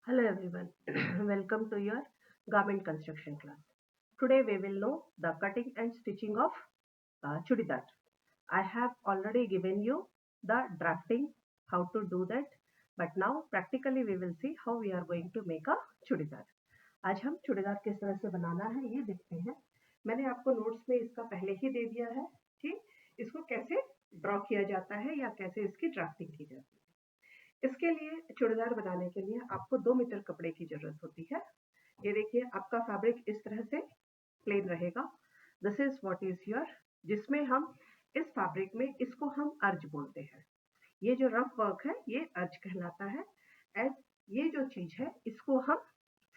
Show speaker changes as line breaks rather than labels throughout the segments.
Hello everyone, welcome to your garment construction class. Today we will know the cutting and stitching of chudidar. I have already given you the drafting, how to do that, but now practically we will see how we are going to make a chudidar. आज हम चूड़ीदार किस तरह से बनाना है ये देखते हैं। मैंने आपको नोट्स में इसका पहले ही दे दिया है कि इसको कैसे ड्रॉ किया जाता है या कैसे इसकी ड्राफ्टिंग की जाती है। इसके लिए चूड़ीदार बनाने के लिए आपको 2 मीटर कपड़े की जरूरत होती है। ये देखिए आपका फैब्रिक इस तरह से प्लेन रहेगा। This is what is your, जिसमें हम इस फैब्रिक में इसको हम अर्ज बोलते हैं। ये जो रफ वर्क है ये अर्ज कहलाता है। एंड ये जो चीज है इसको हम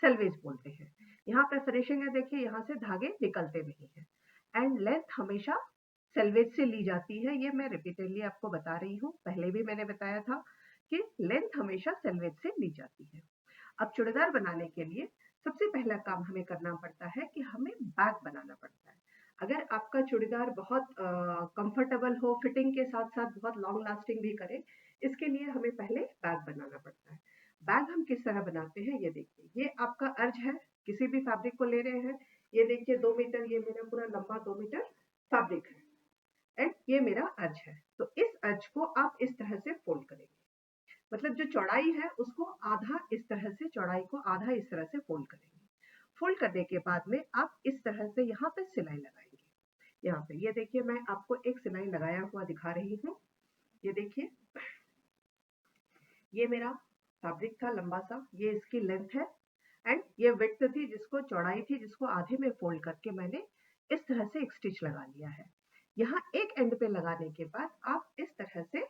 सेल्वेज बोलते हैं। यहाँ पे फिनिशिंग है, देखिए यहाँ से धागे निकलते नहीं है। एंड लेंथ हमेशा सेल्वेज से ली जाती है। ये मैं रिपीटेडली आपको बता रही हूँ, पहले भी मैंने बताया था कि लेंथ हमेशा सेल्वेज से ली जाती है। अब चूड़ीदार बनाने के लिए सबसे पहला काम हमें करना पड़ता है कि हमें बैग बनाना पड़ता है। अगर आपका चूड़ीदार बहुत कंफर्टेबल हो, फिटिंग के साथ साथ बहुत लॉन्ग लास्टिंग भी करे, इसके लिए हमें पहले बैग बनाना पड़ता है। बैग हम किस तरह बनाते हैं ये देखिए। ये आपका अर्ज है, किसी भी फैब्रिक को ले रहे हैं। ये देखिए 2 मीटर, ये मेरा पूरा लंबा 2 मीटर फैब्रिक है एंड ये मेरा अर्ज है। तो इस अर्ज को आप इस तरह से फोल्ड करेंगे। मतलब जो चौड़ाई है उसको आधा इस तरह से, चौड़ाई को आधा इस तरह से फोल्ड करेंगे। फोल्ड करने के बाद में आप इस तरह से यहाँ पे सिलाई लगाएंगे। यहाँ पे ये देखिए मैं आपको एक सिलाई लगाया हुआ दिखा रही हूँ। ये देखिए ये मेरा फैब्रिक था लंबा सा, ये इसकी लेंथ है एंड ये विड्थ थी, जिसको चौड़ाई थी, जिसको आधे में फोल्ड करके मैंने इस तरह से एक स्टिच लगा लिया है। यहाँ एक एंड पे लगाने के बाद आप इस तरह से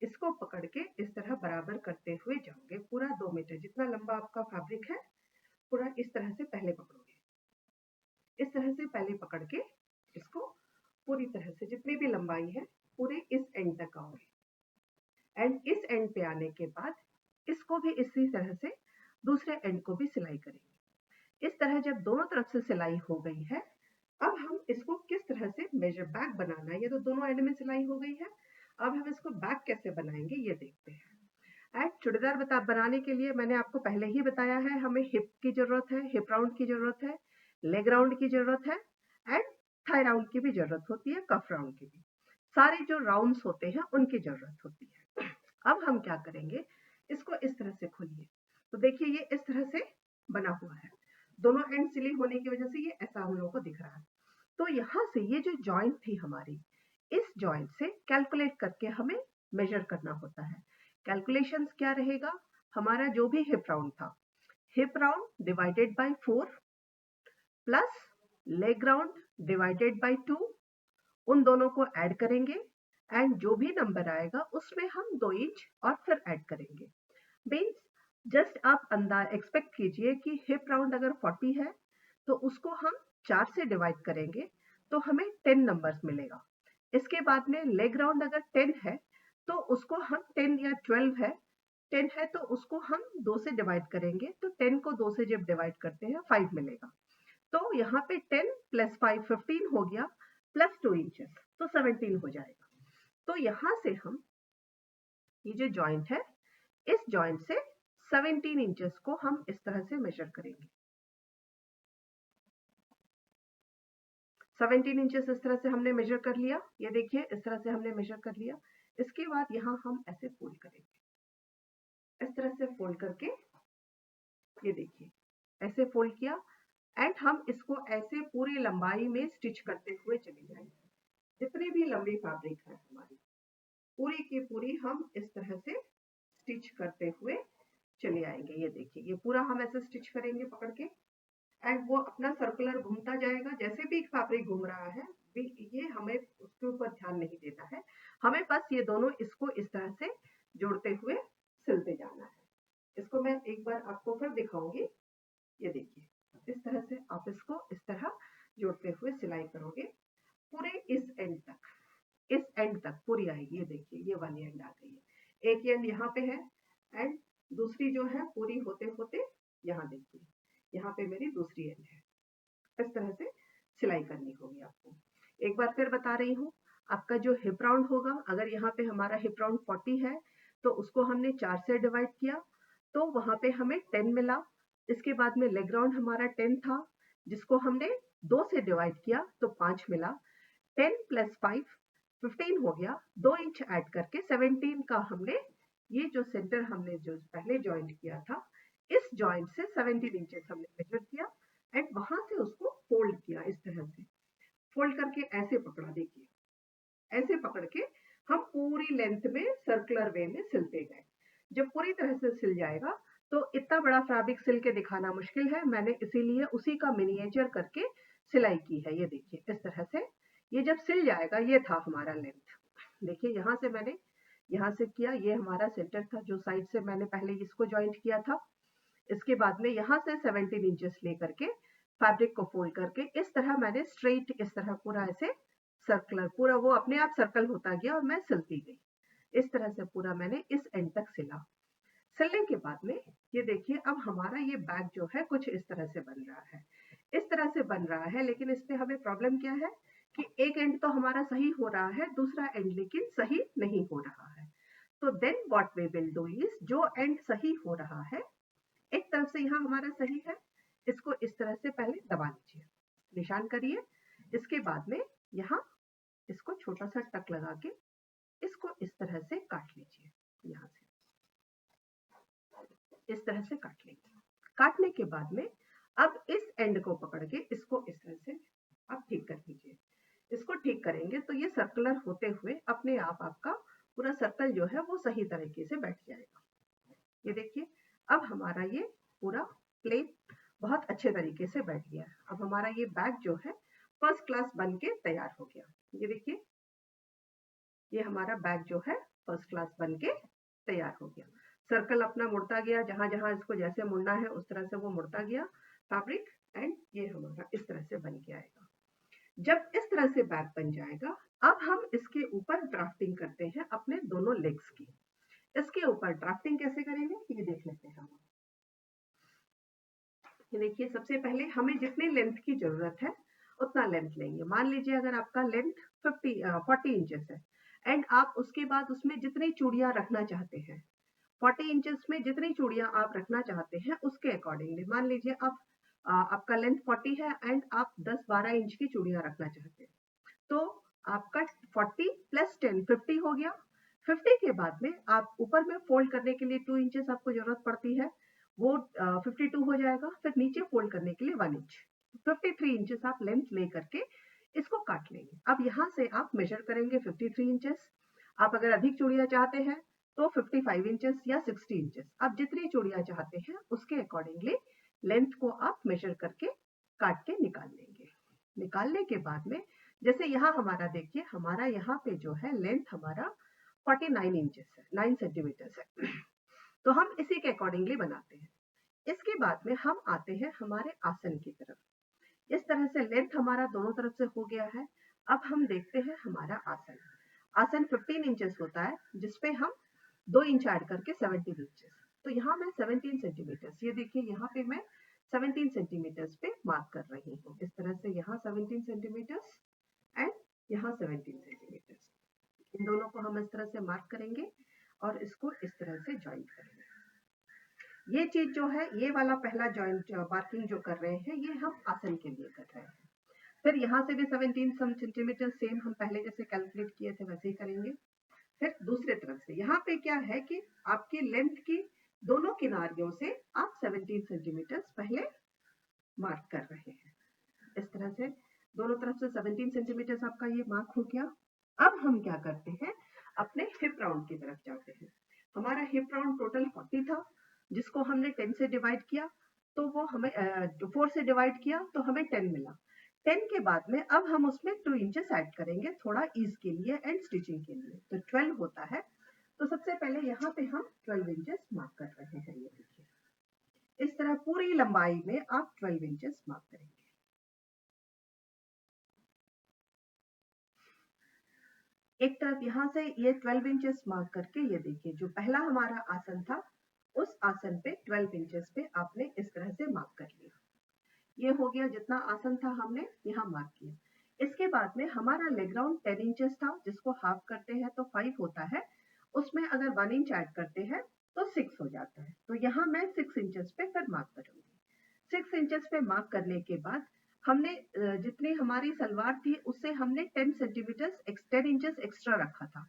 इसको पकड़ के इस तरह बराबर करते हुए जाओगे। पूरा 2 मीटर जितना लंबा आपका फैब्रिक है, पूरा इस तरह से पहले पकड़ोगे। इस तरह से पहले पकड़ के इसको पूरी तरह से जितनी भी लंबाई है पूरे इस एंड तक आओगे। एंड इस एंड पे आने के बाद इसको भी इसी तरह से दूसरे एंड को भी सिलाई करेंगे। इस तरह जब दोनों तरफ से सिलाई हो गई है, अब हम इसको किस तरह से मेजर बैक बनाना है। ये तो दोनों एंड में सिलाई हो गई है, अब हम इसको बैक कैसे बनाएंगे ये देखते हैं। एंड चूड़ीदार बनाने के लिए मैंने आपको पहले ही बताया है, हमें हिप की जरूरत है, हिप राउंड की जरूरत है, लेग राउंड की जरूरत है एंड थाई राउंड की भी जरूरत होती है, कफ राउंड की भी। सारे जो राउंड्स होते हैं उनकी जरूरत होती है। अब हम क्या करेंगे, इसको इस तरह से खोलिए तो देखिए ये इस तरह से बना हुआ है। दोनों एंड सिली होने की वजह से ये ऐसा हम लोगों को दिख रहा है। तो यहाँ से ये जो जॉइंट थी हमारी, इस जॉइंट से कैलकुलेट करके हमें मेजर करना होता है। कैलकुलेशंस क्या रहेगा, हमारा जो भी हिप राउंड था, hip round divided by 4 plus leg round divided by 2, उन दोनों को ऐड करेंगे एंड जो भी नंबर आएगा उसमें हम 2 इंच और फिर ऐड करेंगे। मीन्स जस्ट आप अंदाज एक्सपेक्ट कीजिए कि हिप राउंड अगर 40 है तो उसको हम 4 से डिवाइड करेंगे तो हमें 10 नंबर्स मिलेगा। इसके बाद में लेग राउंड अगर 10 है तो उसको हम 10 या 12 है, 10 है तो उसको हम 2 से डिवाइड करेंगे, तो 10 को 2 से जब डिवाइड करते हैं 5 मिलेगा। तो यहाँ पे 10 प्लस 5 15 हो गया, प्लस 2 इंचेस तो 17 हो जाएगा। तो यहाँ से हम ये जो जॉइंट है, इस जॉइंट से 17 इंचेस को हम इस तरह से मेजर करेंगे। 17 इंचेस इस तरह से हमने मेजर कर लिया। ये देखिए इस तरह से हमने मेजर कर लिया। इसके बाद यहाँ हम ऐसे फोल्ड करेंगे, इस तरह से फोल्ड करके ये देखिए ऐसे फोल्ड किया एंड हम इसको ऐसे पूरी लंबाई में स्टिच करते हुए चले जाएंगे। जितनी भी लंबी फैब्रिक है हमारी, पूरी की पूरी हम इस तरह से स्टिच करते हुए चले आएंगे। ये देखिए ये पूरा हम ऐसे स्टिच करेंगे पकड़ के एंड वो अपना सर्कुलर घूमता जाएगा। जैसे भी फैब्रिक घूम रहा है ये हमें उसके ऊपर ध्यान नहीं देना है, हमें बस ये दोनों इसको इस तरह से जोड़ते हुए सिलते जाना है। इसको मैं एक बार आपको फिर दिखाऊंगी। ये देखिए इस तरह से आप इसको इस तरह जोड़ते हुए सिलाई करोगे पूरे इस एंड तक, इस एंड तक पूरी आएगी। ये देखिए ये वाली एंड आ गई है, एक एंड यहाँ पे है एंड दूसरी जो है पूरी होते होते यहाँ देखिए यहाँ पे मेरी दूसरी एंड है। इस तरह से सिलाई करनी होगी आपको। एक बार फिर बता रही हूँ, आपका जो हिप राउंड होगा, अगर यहाँ पे हमारा हिप राउंड 40 है तो उसको हमने 4 से डिवाइड किया, तो वहां पे हमें 10 मिला। इसके बाद में लेग राउंड हमारा 10 था, जिसको हमने 2 से डिवाइड किया तो 5 मिला। 10 + 5 15 हो गया। 2 इंच ऐड करके 17 का हमने ये जो सेंटर हमने जो पहले ज्वाइंट किया था, इस ज्वाइंट से 17 इंचेस हमने मेजर किया एंड वहां से उसको फोल्ड किया। इस तरह से फोल्ड करके ऐसे पकड़ा, देखिए ऐसे पकड़ के हम पूरी लेंथ में सर्कुलर वे में सिलते गए। जब पूरी तरह से सिल जाएगा तो इतना बड़ा फैब्रिक सिल के दिखाना मुश्किल है, मैंने इसीलिए उसी का मिनिएचर करके सिलाई की है। ये देखिए इस तरह से ये जब सिल जाएगा, ये था हमारा लेंथ। देखिए यहाँ से मैंने यहाँ से किया, ये हमारा सेंटर था जो साइड से मैंने पहले इसको ज्वाइंट किया था। इसके बाद में यहाँ से 17 इंचेस लेकर के फैब्रिक को फोल्ड करके इस तरह मैंने स्ट्रेट इस तरह पूरा ऐसे सर्कुलर, पूरा वो अपने आप सर्कल होता गया और मैं सिलती गई। इस तरह से पूरा मैंने इस एंड तक सिला। सिलने के बाद में ये देखिए अब हमारा ये बैग जो है कुछ इस तरह से बन रहा है। इस तरह से बन रहा है, लेकिन इसमें हमें प्रॉब्लम क्या है कि एक एंड तो हमारा सही हो रहा है, दूसरा एंड लेकिन सही नहीं हो रहा है। तो then what we will do is, जो एंड सही हो रहा है, एक तरफ से यहाँ हमारा सही है, इसको इस तरह से पहले दबा लीजिए, निशान करिए। इसके बाद में यहाँ इसको छोटा सा टक लगा के इसको इस तरह से काट लीजिए। यहाँ से इस तरह से काट लेंगे। काटने के बाद में अब इस एंड को पकड़ के इसको इस तरह से आप ठीक कर लीजिए। इसको ठीक करेंगे तो ये सर्कुलर होते हुए अपने आप आपका पूरा सर्कल जो है वो सही तरीके से बैठ जाएगा। ये देखिए अब हमारा ये पूरा प्लेट बहुत अच्छे तरीके से बैठ गया। अब हमारा ये बैग जो है फर्स्ट क्लास बन के तैयार हो गया। ये देखिए ये हमारा बैग जो है फर्स्ट क्लास बन के तैयार हो गया। सर्कल अपना मुड़ता गया, जहां जहां इसको जैसे मुड़ना है उस तरह से वो मुड़ता गया फैब्रिक, एंड ये हमारा इस तरह से बन के आएगा। जब इस तरह से बैग बन जाएगा, अब हम इसके ऊपर ड्राफ्टिंग करते हैं अपने दोनों लेग्स की। इसके ऊपर ड्राफ्टिंग कैसे करेंगे ये देख लेते हैं हम। ये देखिए सबसे पहले हमें जितनी लेंथ की जरूरत है उतना लेंथ लेंगे। मान लीजिए अगर आपका लेंथ 40 इंचेस है एंड आप उसके बाद उसमें जितनी चूड़ियां रखना चाहते हैं, 40 इंचेस में जितनी चूड़ियां आप रखना चाहते हैं उसके अकॉर्डिंगली, मान लीजिए आप आपका लेंथ 40 है एंड आप 10-12 इंच की चूड़ियां रखना चाहते हैं, तो आपका 40 + 10 50 हो गया। 50 के बाद में आप ऊपर में फोल्ड करने के लिए 2 इंचेस आपको जरूरत पड़ती है, वो 52 हो जाएगा। फिर नीचे फोल्ड करने के लिए 1 इंच, 53 इंचेस आप लेंथ ले करके इसको काट लेंगे। अब यहाँ से आप मेजर करेंगे 53 इंचेस। आप अगर अधिक चूड़ियां चाहते हैं तो 55 इंचेस या 60 इंचेस, आप जितनी चूड़ियां चाहते हैं उसके अकॉर्डिंगली लेंथ को आप मेजर करके काट के निकाल लेंगे। निकालने के बाद में जैसे यहाँ हमारा देखिए, हमारा यहाँ पे जो है लेंथ हमारा 49 इंचेस है, 9 सेंटीमीटर है। तो हम इसी के अकॉर्डिंगली बनाते हैं। इसके बाद में हम आते हैं हमारे आसन की तरफ। इस तरह से लेंथ हमारा दोनों तरफ से हो गया है। अब हम देखते हैं हमारा आसन। आसन 15 इंचेस होता है, जिसपे हम 2 इंच ऐड करके 17 इंचेस। तो यहाँ मैं 17 सेंटीमीटर, ये देखिए यहाँ पे मैं 17 सेंटीमीटर पे मार्क कर रही हूँ। इस तरह से यहाँ 17 सेंटीमीटर एंड यहाँ 17 सेंटीमीटर, इन दोनों को हम इस तरह से मार्क करेंगे और इसको इस तरह से ज्वाइंट करेंगे। ये चीज जो है, ये वाला पहला ज्वाइंट मार्किंग जो कर रहे हैं, ये हम आसन के लिए कर रहे हैं। फिर यहाँ से भी 17 सेंटीमीटर सेम हम पहले जैसे कैलकुलेट किए थे वैसे ही करेंगे। फिर दूसरे तरफ से यहाँ पे क्या है कि आपकी लेंथ की दोनों किनारियों से आप 17 सेंटीमीटर पहले मार्क कर रहे हैं। इस तरह से दोनों तरफ से 17 सेंटीमीटर आपका ये मार्क हो गया। अब हम क्या करते हैं, अपने हिप राउंड की तरफ जाते हैं। हमारा हिप राउंड टोटल 40 था, जिसको हमने 10 से डिवाइड किया तो वो हमें 4 से डिवाइड किया तो हमें 10 मिला। 10 के बाद में अब हम उसमें 2 इंचेस ऐड करेंगे थोड़ा ईज के लिए एंड स्टिचिंग के लिए, तो 12 होता है। तो सबसे पहले यहाँ पे हम 12 इंचेस मार्क कर रहे हैं। ये देखिए इस तरह पूरी लंबाई में आप 12 इंचेस मार्क करेंगे। एक तरफ यहाँ से ये 12 इंचेस मार्क करके, ये देखिए जो पहला हमारा आसन था उस आसन पे 12 इंचेस पे आपने इस तरह से मार्क कर लिया। ये हो गया, जितना आसन था हमने यहाँ मार्क किया। इसके बाद में हमारा लेग राउंड 10 इंचेस था, जिसको हाफ करते हैं तो 5 होता है, उसमें अगर 1 इंच ऐड करते हैं तो 6 हो जाता है। तो यहाँ मैं 6 इंचेस पे फिर मार्क करूंगी। 6 इंचेस पे मार्क करने के बाद हमने जितनी हमारी सलवार थी उससे हमने 10 सेंटीमीटर 10 इंचेस एक्स्ट्रा रखा था।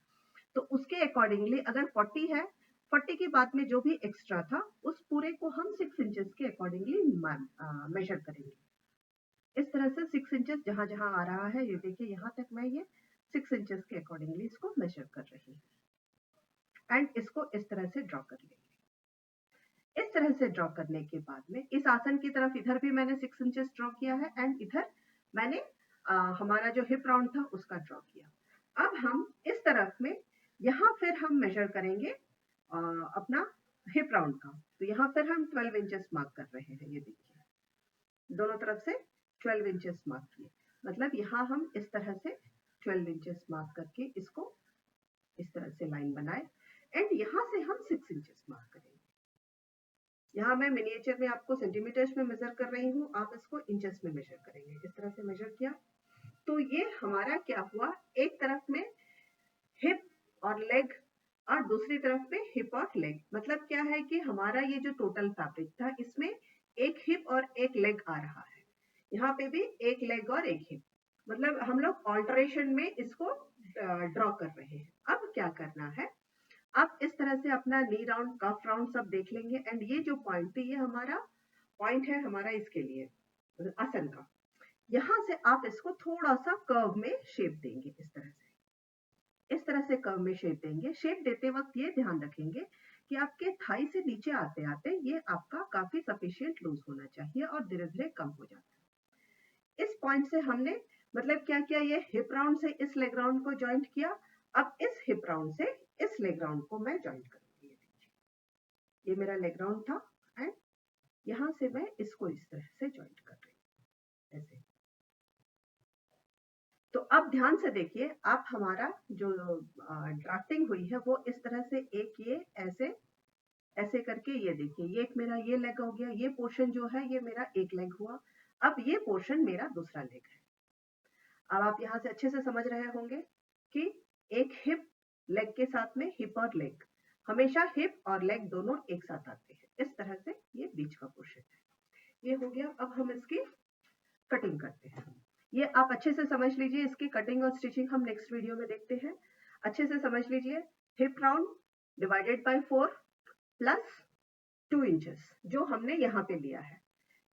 तो उसके अकॉर्डिंगली अगर 40 है, 40 के बाद में जो भी एक्स्ट्रा था उस पूरे को हम 6 इंचेस के अकॉर्डिंगली मेजर करेंगे। इस तरह से 6 इंचेस जहां जहां आ रहा है, ये देखिए यहाँ तक मैं ये 6 इंचेस के अकॉर्डिंगली इसको मेजर कर रही हूँ एंड इसको इस तरह से ड्रॉ कर लेंगे। इस तरह से ड्रॉ करने के बाद में इस आसन की तरफ इधर भी मैंने 6 इंचेस ड्रॉ किया है एंड इधर मैंने हमारा जो हिप राउंड था उसका ड्रॉ किया। अब हम इस तरफ में यहाँ फिर हम मेजर करेंगे अपना हिप राउंड का। तो यहाँ फिर हम 12 इंचेस मार्क कर रहे हैं। ये देखिए दोनों तरफ से 12 इंचेस मार्क किए, मतलब यहाँ हम इस तरह से 12 इंचेस मार्क करके इसको इस तरह से लाइन बनाए एंड यहाँ से हम 6 इंचेस मार्क करेंगे। यहाँ मैं मिनिएचर में आपको सेंटीमीटर्स में मेजर कर रही हूँ, आप इसको इंचेस में मेजर करेंगे। इस तरह से मेजर किया तो ये हमारा क्या हुआ, एक तरफ में हिप और लेग और दूसरी तरफ में हिप और लेग। मतलब क्या है कि हमारा ये जो टोटल फैब्रिक था इसमें एक हिप और एक लेग आ रहा है, यहाँ पे भी एक लेग और एक हिप, मतलब हम लोग ऑल्टरेशन में इसको ड्रॉ कर रहे हैं। अब क्या करना है, आप इस तरह से अपना नी राउंड कफ राउंड सब देख लेंगे एंड ये जो पॉइंट थी ये हमारा पॉइंट है हमारा इसके लिए आसन का। यहाँ से आप इसको थोड़ा सा कर्व में शेप देंगे, इस तरह से कर्व में शेप देंगे। शेप देते वक्त ये ध्यान रखेंगे कि आपके थाई से नीचे आते आते ये आपका काफी सफिशिएंट लूज होना चाहिए और धीरे धीरे कम हो जाता है। इस पॉइंट से हमने मतलब क्या किया, ये हिप राउंड से इस लेग राउंड को ज्वाइंट किया। अब इस हिप राउंड से इस लेग राउंड को मैं ज्वाइंट करूंगी। ये मेरा लेग राउंड था एंड यहाँ से मैं इसको इस तरह से ज्वाइंट कर रही हूँ ऐसे। तो अब ध्यान से देखिए, आप हमारा जो ड्राफ्टिंग हुई है वो इस तरह से एक ये ऐसे ऐसे करके, ये देखिए ये एक मेरा ये लेग हो गया, ये पोर्शन जो है ये मेरा एक लेग हुआ। अब ये पोर्शन मेरा दूसरा लेग है। अब आप यहाँ से अच्छे से समझ रहे होंगे कि एक हिप लेग के साथ में हिप और लेग, हमेशा हिप और लेग दोनों एक साथ आते हैं। इस तरह से ये बीच का पोर्शन है। ये हो गया। अब हम इसकी कटिंग करते हैं। ये आप अच्छे से समझ लीजिए, इसकी कटिंग और स्टिचिंग हम नेक्स्ट वीडियो में देखते हैं। अच्छे से समझ लीजिए, hip round divided by 4 plus 2 inches जो हमने यहाँ पे लिया है।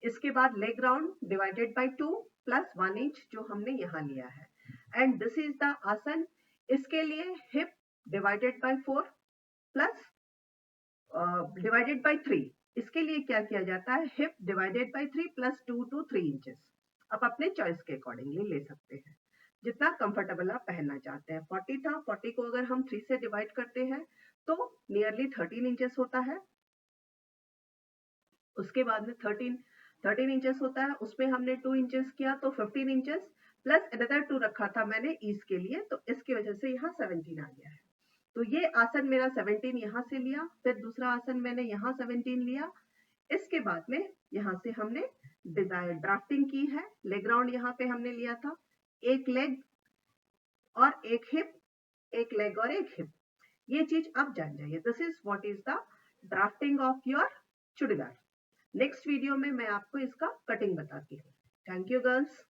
इसके बाद leg round divided by 2 plus 1 inch जो हमने यहाँ लिया है। एंड दिस इज द आसन। इसके लिए hip divided by 4 plus divided by 3। इसके लिए क्या किया जाता है, hip divided by 3 plus 2 to 3 inches. आप अपने चॉइस के अकॉर्डिंगली ले सकते हैं, जितना कंफर्टेबल आप पहनना चाहते हैं। 40 था, 40 को अगर हम 3 से डिवाइड करते हैं तो नियरली 13 इंचेस होता है। उसके बाद में 13 इंचेस होता है, उसमें हमने 2 इंचेस किया तो 15 इंचेस प्लस अनदर 2 रखा था मैंने ईज के लिए, तो इसकी वजह से यहाँ 17 आ गया है। तो ये आसन मेरा 17 यहाँ से लिया, फिर दूसरा आसन मैंने यहाँ 17 लिया। इसके बाद में यहाँ से हमने डिजाइन ड्राफ्टिंग की है। लेग राउंड यहाँ पे हमने लिया था, एक लेग और एक हिप, एक लेग और एक हिप। ये चीज आप जान जाइए। This is what is the drafting of your churidar. Next video में मैं आपको इसका कटिंग बताती हूँ। Thank you girls.